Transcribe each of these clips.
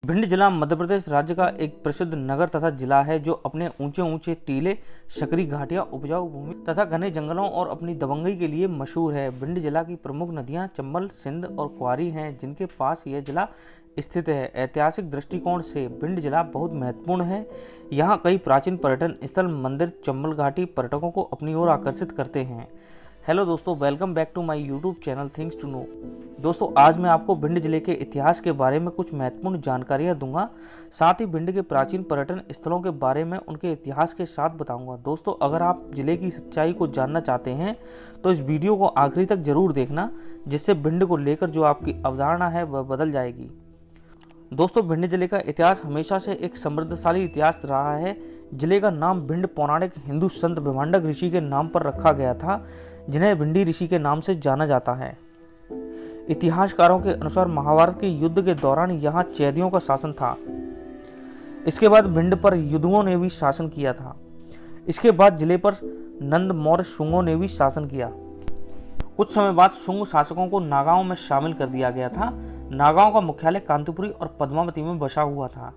भिंड जिला मध्य प्रदेश राज्य का एक प्रसिद्ध नगर तथा जिला है जो अपने ऊंचे ऊंचे टीले, सकरी घाटियां, उपजाऊ भूमि तथा घने जंगलों और अपनी दबंगई के लिए मशहूर है। भिंड जिला की प्रमुख नदियां चंबल, सिंध और क्वारी हैं, जिनके पास यह जिला स्थित है। ऐतिहासिक दृष्टिकोण से भिंड जिला बहुत महत्वपूर्ण है। यहाँ कई प्राचीन पर्यटन स्थल, मंदिर, चंबल घाटी पर्यटकों को अपनी ओर आकर्षित करते हैं। हेलो दोस्तों, welcome back to my YouTube channel things to know. दोस्तों, आज मैं आपको भिंड जिले के इतिहास के बारे में कुछ महत्वपूर्ण जानकारियां दूंगा। साथ ही भिंड के प्राचीन पर्यटन स्थलों के बारे में उनके इतिहास के साथ बताऊंगा। दोस्तों, अगर आप जिले की सच्चाई को जानना चाहते हैं तो इस वीडियो को आखिरी तक जरूर देखना, जिससे भिंड को लेकर जो आपकी अवधारणा है वह बदल जाएगी। दोस्तों, भिंड जिले का इतिहास हमेशा से एक समृद्धशाली इतिहास रहा है। जिले का नाम भिंड पौराणिक हिंदू संत भिमांडक ऋषि के नाम पर रखा गया था, जिन्हें भिंडी ऋषि के नाम से जाना जाता है। इतिहासकारों के अनुसार महाभारत के युद्ध के दौरान यहाँ चैदियों का शासन था। इसके बाद भिंड पर युद्धों ने भी शासन किया था। इसके बाद जिले पर नंद मौर्य शुंगों ने भी शासन किया। कुछ समय बाद शुंग शासकों को नागाओं में शामिल कर दिया गया था। नागाओं का मुख्यालय कांतिपुरी और पद्मावती में बसा हुआ था।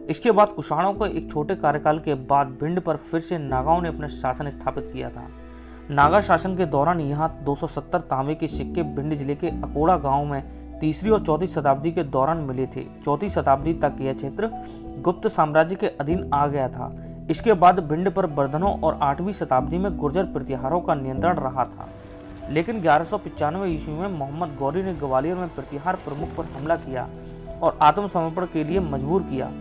इसके बाद कुषाणों के एक छोटे कार्यकाल के बाद भिंड पर फिर से नागाओं ने अपना शासन स्थापित किया था। नागा शासन के दौरान यहाँ 270 तांबे के सिक्के भिंड जिले के अकोड़ा गांव में 3री और 4वीं शताब्दी के दौरान मिले थे। 4वीं शताब्दी तक यह क्षेत्र गुप्त साम्राज्य के अधीन आ गया था। इसके बाद भिंड पर वर्धनों और 8वीं शताब्दी में गुर्जर प्रतिहारों का नियंत्रण रहा था। लेकिन 1195 ईस्वी में मोहम्मद गौरी ने ग्वालियर में प्रतिहार प्रमुख पर हमला किया और आत्मसमर्पण के लिए मजबूर किया।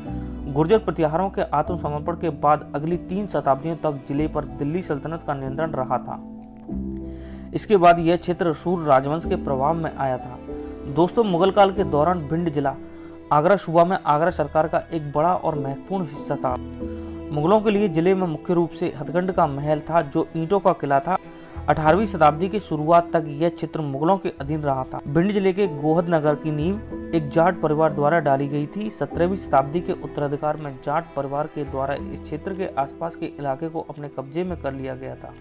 गुर्जर प्रतिहारों के आत्मसमर्पण के बाद अगली 3 शताब्दियों तक जिले पर दिल्ली सल्तनत का नियंत्रण रहा था। इसके बाद यह क्षेत्र सूर राजवंश के प्रभाव में आया था। दोस्तों, मुगल काल के दौरान भिंड जिला आगरा सूबा में आगरा सरकार का एक बड़ा और महत्वपूर्ण हिस्सा था। मुगलों के लिए जिले में मुख्य रूप से हथगंड का महल था, जो ईंटों का किला था। 18वीं शताब्दी की शुरुआत तक यह क्षेत्र मुगलों के अधीन रहा था। भिंड जिले के गोहद नगर की नींव एक जाट परिवार द्वारा डाली गई थी। 17वीं शताब्दी के उत्तराधिकार में जाट परिवार के द्वारा इस क्षेत्र के आसपास के इलाके को अपने कब्जे में कर लिया गया था।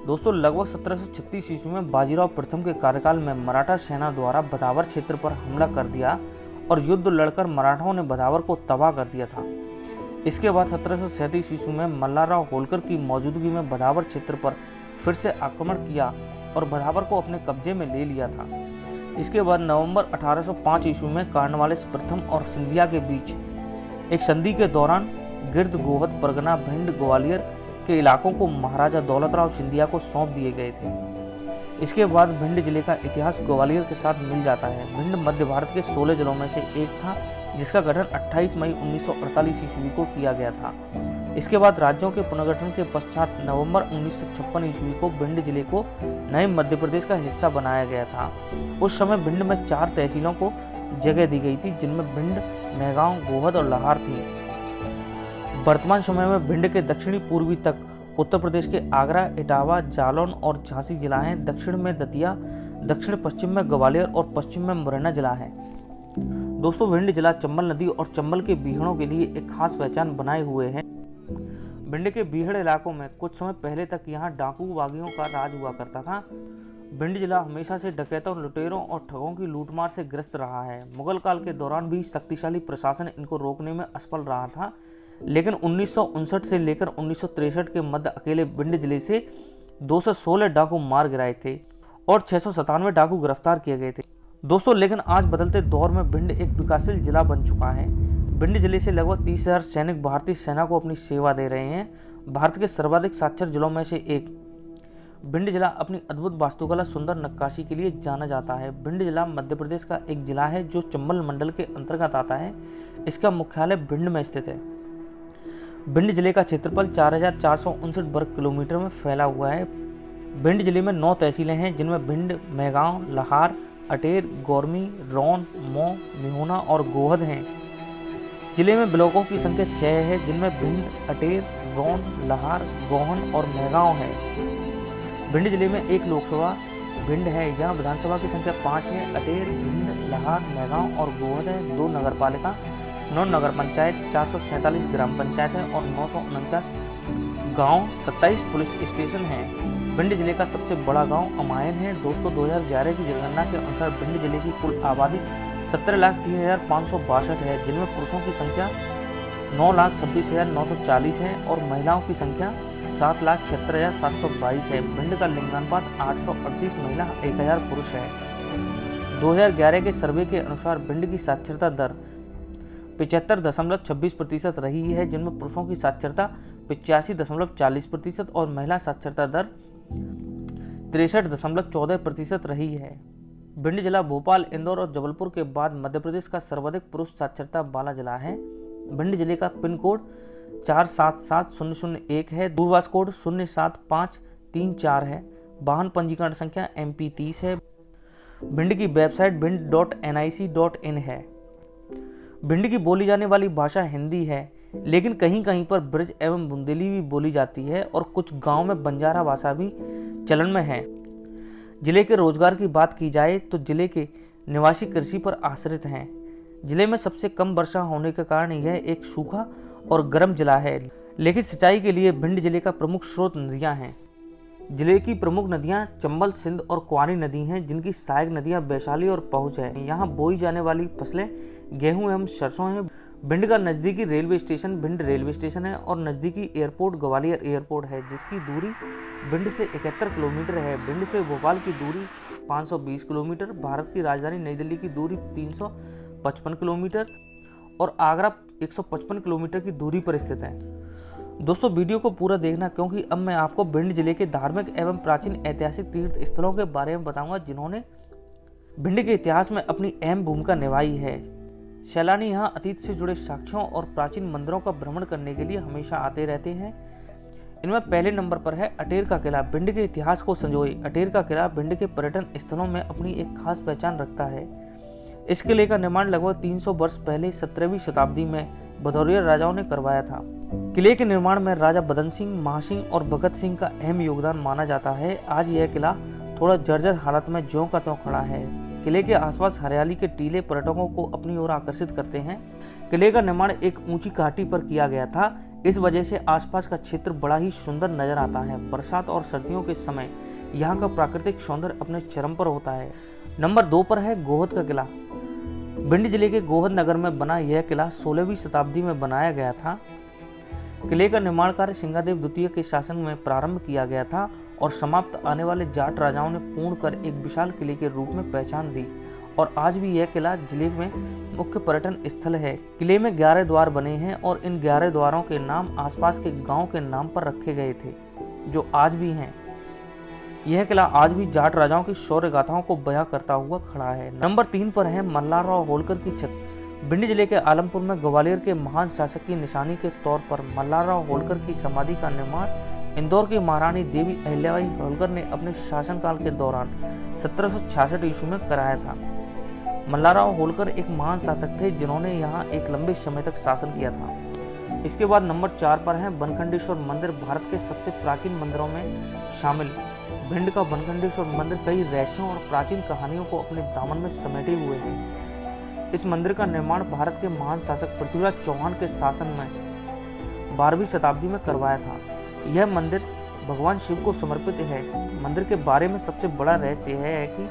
दोस्तों, लगभग 1736 ईस्वी में बाजीराव प्रथम के कार्यकाल में मराठा सेना द्वारा बदावर क्षेत्र पर हमला कर दिया और युद्ध लड़कर मराठाओं ने बदावर को तबाह कर दिया था। इसके बाद 1737 ईस्वी में मल्हारराव होलकर की मौजूदगी में बदावर क्षेत्र पर फिर से आक्रमण किया और बदावर को अपने कब्जे में ले लिया था। इसके बाद नवंबर 1805 ईस्वी में कार्नवालिस प्रथम और सिंधिया के बीच एक संधि के दौरान गिर्द, गोहद, परगना, भिंड, ग्वालियर के इलाकों को महाराजा दौलतराव सिंधिया को सौंप दिए गए थे। इसके बाद भिंड जिले का इतिहास ग्वालियर के साथ मिल जाता है। भिंड मध्य भारत के 16 जिलों में से एक था, जिसका गठन 28 मई 1948 ईस्वी को किया गया था। इसके बाद राज्यों के पुनर्गठन के पश्चात नवंबर 1956 ईस्वी को भिंड जिले को नए मध्य प्रदेश का हिस्सा बनाया गया था। उस समय भिंड में 4 तहसीलों को जगह दी गई थी, जिनमें भिंड, मेहगांव, गोहद और लाहार थी। वर्तमान समय में भिंड के दक्षिणी पूर्वी तक उत्तर प्रदेश के आगरा, इटावा, जालौन और झांसी जिला हैं। दक्षिण में दतिया, दक्षिण पश्चिम में ग्वालियर और पश्चिम में मुरैना जिला है। दोस्तों, भिंड जिला चंबल नदी और चंबल के बीहड़ों के लिए एक खास पहचान बनाए हुए है। भिंड के बीहड़ इलाकों में कुछ समय पहले तक यहाँ डाकू बागियों का राज हुआ करता था। भिंड जिला हमेशा से डकैतों, लुटेरों और ठगों की लूटमार से ग्रस्त रहा है। मुगल काल के दौरान भी शक्तिशाली प्रशासन इनको रोकने में असफल रहा था, लेकिन 1959 से लेकर 1963 के मध्य अकेले भिंड जिले से 216 डाकू मार गिराए थे और 697 डाकू गिरफ्तार किए गए थे। दोस्तों, लेकिन आज बदलते दौर में भिंड एक विकासशील जिला बन चुका है। भिंड जिले से लगभग 30,000 सैनिक भारतीय सेना को अपनी सेवा दे रहे हैं। भारत के सर्वाधिक साक्षर जिलों में से एक भिंड जिला अपनी अद्भुत वास्तुकला, सुंदर नक्काशी के लिए जाना जाता है। भिंड जिला मध्य प्रदेश का एक जिला है जो चंबल मंडल के अंतर्गत आता है। इसका मुख्यालय भिंड में स्थित है। भिंड जिले का क्षेत्रफल 4459 वर्ग किलोमीटर में फैला हुआ है। भिंड जिले में 9 तहसीलें हैं, जिनमें भिंड, मेहगांव, लाहार, अटेर, गौरमी, रौन, मौ, मिहोना और गोहद हैं। जिले में ब्लॉकों की संख्या 6 है, जिनमें भिंड, अटेर, रौन, लाहार, गोहन और मेहगांव है। भिंड जिले में एक लोकसभा भिंड है। यहाँ विधानसभा की संख्या 5 है। अटेर, भिंड, लाहार, मेहगांव और गोहद है 2 नगरपालिका, 9 नगर पंचायत, 447 ग्राम पंचायत है और 949 गांव, 27 पुलिस स्टेशन हैं। भिंड जिले का सबसे बड़ा गांव अमायन है। दोस्तों, 2011 की जनगणना के अनुसार भिंड जिले की कुल आबादी 17,03,562 है, जिनमें पुरुषों की संख्या 9,26,940 है और महिलाओं की संख्या 7,76,722 है। भिंड का लिंगानुपात 838 महिला 1,000 पुरुष है। 2011 के सर्वे के अनुसार भिंड की साक्षरता दर 75.26% रही है, जिनमें पुरुषों की साक्षरता 85.40% और महिला साक्षरता दर 63.14% रही है। भिंड जिला भोपाल, इंदौर और जबलपुर के बाद मध्य प्रदेश का सर्वाधिक पुरुष साक्षरता वाला जिला है। भिंड जिले का पिन कोड 477001 है। दूरभाष कोड 07534 है। वाहन पंजीकरण संख्या MP30 है। भिंड की वेबसाइट भिंड.nic.in है। भिंड की बोली जाने वाली भाषा हिंदी है, लेकिन कहीं कहीं पर ब्रज एवं बुंदेली भी बोली जाती है और कुछ गांव में बंजारा भाषा भी चलन में है। जिले के रोजगार की बात की जाए तो जिले के निवासी कृषि पर आश्रित हैं। जिले में सबसे कम वर्षा होने के कारण यह एक सूखा और गर्म जिला है, लेकिन सिंचाई के लिए भिंड जिले का प्रमुख स्रोत नदियां हैं। जिले की प्रमुख नदियां चंबल, सिंध और क्वारी नदी हैं, जिनकी सहायक नदियां वैशाली और पहुंच है। यहाँ बोई जाने वाली फसलें गेहूं एवं सरसों हैं। भिंड का नज़दीकी railway station Bhind railway station है और नज़दीकी एयरपोर्ट ग्वालियर एयरपोर्ट है, जिसकी दूरी भिंड से 71 किलोमीटर है। भिंड से भोपाल की दूरी 520 किलोमीटर, भारत की राजधानी नई दिल्ली की दूरी 355 किलोमीटर और आगरा 155 किलोमीटर की दूरी पर स्थित है। दोस्तों, वीडियो को पूरा देखना, क्योंकि अब मैं आपको भिंड जिले के धार्मिक एवं प्राचीन ऐतिहासिक तीर्थ स्थलों के बारे में बताऊंगा, जिन्होंने भिंड के इतिहास में अपनी अहम भूमिका निभाई है। सैलानी यहां अतीत से जुड़े साक्ष्यों और प्राचीन मंदिरों का भ्रमण करने के लिए हमेशा आते रहते हैं। इनमें पहले नंबर पर है अटेर का किला। भिंड के इतिहास को संजोए अटेर का किला भिंड के पर्यटन स्थलों में अपनी एक खास पहचान रखता है। इस किले का निर्माण लगभग 300 वर्ष पहले 17वीं शताब्दी में भदौरिया राजाओं ने करवाया था। किले के निर्माण में राजा बदन सिंह, महासिंह और भगत सिंह का अहम योगदान माना जाता है। आज यह किला थोड़ा जर्जर हालत में ज्यों का त्यों खड़ा है। किले के आसपास हरियाली के टीले पर्यटकों को अपनी ओर आकर्षित करते हैं। किले का निर्माण एक ऊंची घाटी पर किया गया था, इस वजह से आसपास का क्षेत्र बड़ा ही सुंदर नजर आता है। बरसात और सर्दियों के समय यहाँ का प्राकृतिक सौंदर्य अपने चरम पर होता है। नंबर 2 पर है गोहद का किला। भिंड जिले के गोहद नगर में बना यह किला 16वीं शताब्दी में बनाया गया था। किले का निर्माण कार्य सिंगादेव द्वितीय के शासन में प्रारंभ किया गया था और समाप्त आने वाले जाट राजाओं ने पूर्ण कर एक विशाल किले के रूप में पहचान दी और आज भी यह किला जिले में मुख्य पर्यटन स्थल है। किले में 11 द्वार बने हैं और इन 11 द्वारों के नाम आसपास के गांव के नाम पर रखे गए थे, जो आज भी हैं। यह किला आज भी जाट राजाओं की शौर्य गाथाओं को बयां करता हुआ खड़ा है। नंबर 3 पर है मल्हारराव होलकर की छत। भिंड जिले के आलमपुर में ग्वालियर के महान शासक की निशानी के तौर पर मल्हारराव होलकर की समाधि का निर्माण इंदौर की महारानी देवी अहिल्याबाई होलकर ने अपने शासनकाल के दौरान 1766 ईस्वी में कराया था। मल्हारराव होलकर एक महान शासक थे, जिन्होंने यहाँ एक लंबे समय तक शासन किया था। इसके बाद नंबर 4 पर है बनखंडेश्वर मंदिर। भारत के सबसे प्राचीन मंदिरों में शामिल भिंड का बनखंडेश्वर मंदिर कई रहस्यों और प्राचीन कहानियों को अपने दामन में समेटे हुए है। इस मंदिर का निर्माण भारत के महान शासक पृथ्वीराज चौहान के शासन में 12वीं शताब्दी में करवाया था। यह मंदिर भगवान शिव को समर्पित है। मंदिर के बारे में सबसे बड़ा रहस्य यह है कि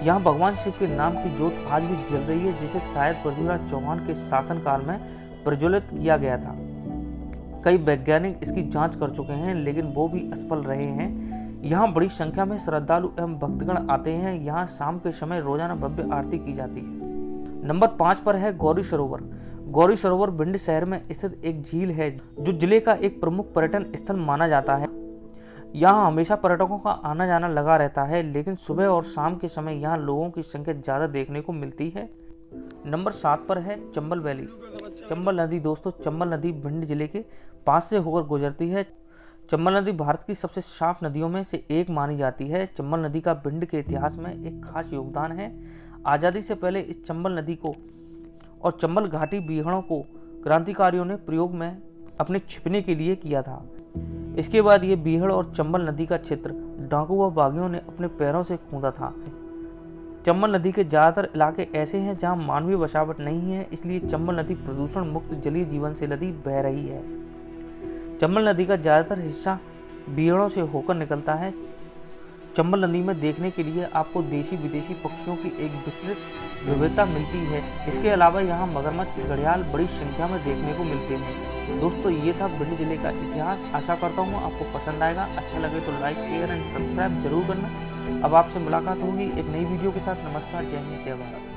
यहाँ भगवान शिव के नाम की ज्योत आज भी जल रही है, जिसे शायद पृथ्वीराज चौहान के शासनकाल में प्रज्वलित किया गया था। कई वैज्ञानिक इसकी जांच कर चुके हैं, लेकिन वो भी असफल रहे हैं। यहाँ बड़ी संख्या में श्रद्धालु एवं भक्तगण आते हैं। यहाँ शाम के समय रोजाना भव्य आरती की जाती है। नंबर 5 पर है गौरी सरोवर। गौरी सरोवर भिंड शहर में स्थित एक झील है, जो जिले का एक प्रमुख पर्यटन स्थल माना जाता है। यहाँ हमेशा पर्यटकों का आना जाना लगा रहता है, लेकिन सुबह और शाम के समय यहाँ लोगों की संख्या ज्यादा देखने को मिलती है। नंबर 7 पर है चंबल वैली। चंबल नदी दोस्तों, चंबल नदी भिंड जिले के पास से होकर गुजरती है। चंबल नदी भारत की सबसे साफ नदियों में से एक मानी जाती है। चंबल नदी का भिंड के इतिहास में एक खास योगदान है। आज़ादी से पहले इस चंबल नदी को और चंबल घाटी बीहड़ों को क्रांतिकारियों ने प्रयोग में अपने छिपने के लिए किया था। इसके बाद ये बीहड़ और चंबल नदी का क्षेत्र डाकू व बागियों ने अपने पैरों से खूंदा था। चंबल नदी के ज़्यादातर इलाके ऐसे हैं जहां मानवीय बसावट नहीं है, इसलिए चंबल नदी प्रदूषण मुक्त जलीय जीवन से नदी बह रही है। चंबल नदी का ज़्यादातर हिस्सा बीहड़ों से होकर निकलता है। चंबल नदी में देखने के लिए आपको देशी विदेशी पक्षियों की एक विस्तृत विविधता मिलती है। इसके अलावा यहाँ मगरमच्छ, घड़ियाल बड़ी संख्या में देखने को मिलते हैं। दोस्तों, ये था भिंड जिले का इतिहास। आशा करता हूँ आपको पसंद आएगा। अच्छा लगे तो लाइक, शेयर एंड सब्सक्राइब जरूर करना। अब आपसे मुलाकात होगी एक नई वीडियो के साथ। नमस्कार, जय हिंद, जय भारत।